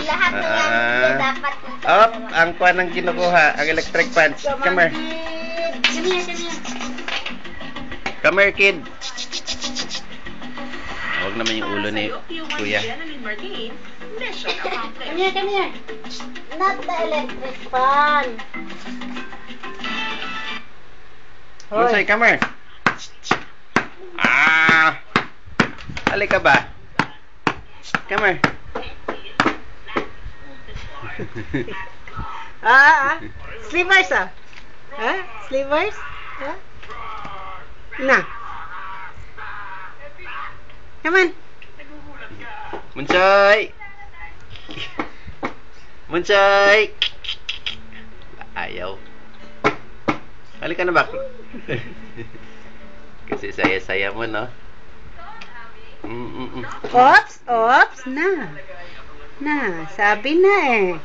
Lahat na yan dapat dito. Ang kuha ng kinukuha, ang electric fans. Come here. Come here, kid. Huwag naman yung ulo ni Kuya. Come here. Not the electric fan. Musay, come here. Halika ba? Come here. Slivers Slivers? Na. Come on. Munsay. Munsay. Ayaw. Halika na ba? Kasi saya-saya mo, no? Ops, na. Na, sabi na eh.